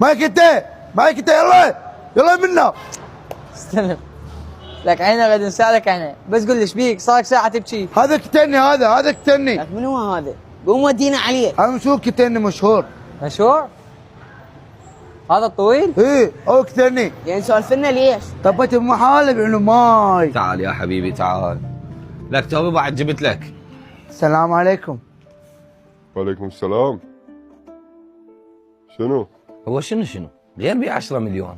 معك انت يلا منا. استلم لك عينه غد نسالك عنه، بس قول لي ايش بيك؟ صار لك ساعه تبكي. هذا كتني هذا كتني. لك من هو هذا؟ قوم ودينا عليه. هذا مشهور كتني مشهور. مشهور؟ هذا الطويل؟ ايه هو كتني. يعني سولفنا ليش؟ طبيت بمحل بعنو ماي. تعال يا حبيبي تعال. لك توبي بعد جبت لك. السلام عليكم. وعليكم السلام. شنو؟ هو شنو؟ غير ب 10 مليون.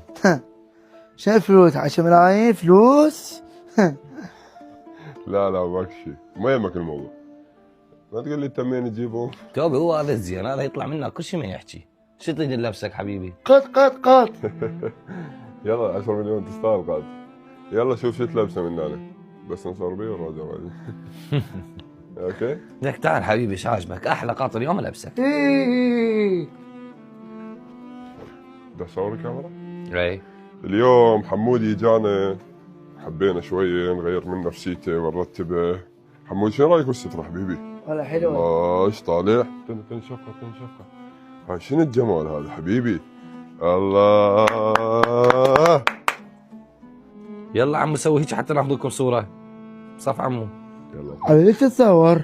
شنو فلوس؟ 10 ملايين فلوس؟ لا ماك شيء، ما يهمك الموضوع. ما تقول لي تمين تجيبهم. توبي هو هذا الزين، هذا يطلع منك كل شيء ما يحكي. شو تريد نلبسك حبيبي؟ قط. يلا 10 مليون تستاهل قاعد. يلا شوف شو تلبسه من هنا، بس نصور بيه ونراجع بعدين. اوكي؟ لك تعال حبيبي شو عاجبك؟ احلى قاطر اليوم البسك. ايه بدي اصور الكاميرا؟ اي اليوم حمودي جانا، حبينا شوية نغير من نفسيته ونرتبه. حمود شو رايك بالسترة حبيبي؟ والله حلو. الله ايش طالع؟ تن شفقة. هاي شنو الجمال هذا حبيبي؟ الله. يلا عمو سوي هيك حتى ناخذ لكم صورة. صف عمو. يلا على ليش تتصور؟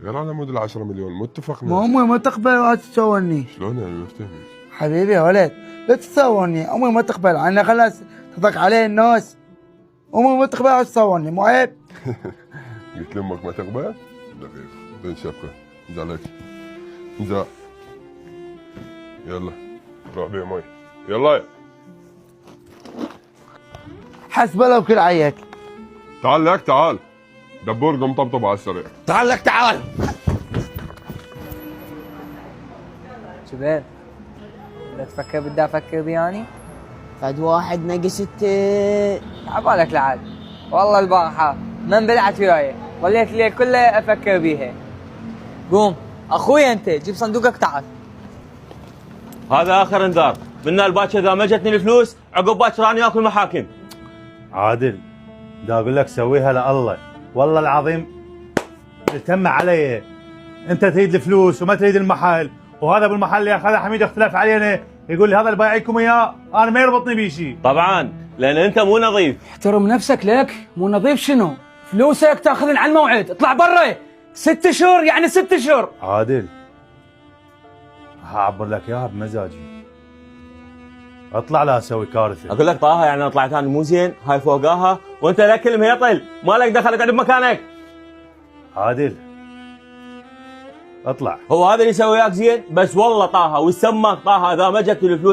غير على مود ال 10 مليون، مو اتفقنا؟ ما امي ما تقبل ولا تصورني. شلون يعني ما افتهمش؟ حبيبي يا ولد لا تصورني، امي ما تقبل، انا خلاص تضحك علي الناس. امي ما تقبل ولا تصورني، مو عيب؟ قلت لامك ما تقبل؟ دقيقة بين شبكة انزل هيك انزل. يلا روح بيه مي يلا. حسب الله وكل عيك. تعال دبور قم طبطب على السريع. تعال لك تعال. جبال بدك تفكر بدي افكر بي يعني؟ فد واحد نقص التين. عبالك لعاد. والله البارحة ما انبلعت وياي، ظليت الليل كله افكر بيها. قوم اخوي انت جيب صندوقك تعال. هذا اخر انذار، منا الباكر اذا ما جتني الفلوس عقب باكر راني اكل محاكم. عادل دا اقول لك سويها لله، والله العظيم تم علي. انت تريد الفلوس وما تريد المحل، وهذا ابو المحل اللي اخذها حميد اختلف علينا، يقول لي هذا اللي بايعكم اياه انا ما يربطني بشيء. طبعا لان انت مو نظيف. احترم نفسك لك، مو نظيف شنو؟ فلوسك تاخذن على الموعد، اطلع برا. 6 شهور يعني 6 شهور. عادل هعبر لك اياها بمزاجي، اطلع لا اسوي كارثه. اقول لك طه يعني طلعت انا مو زين، هاي فوقاها وانت لا كلمه يطل، ما لك دخل اقعد بمكانك. عادل اطلع. هو هذا اللي يسوي وياك زين، بس والله طه ويسمى طه اذا ما جت الفلوس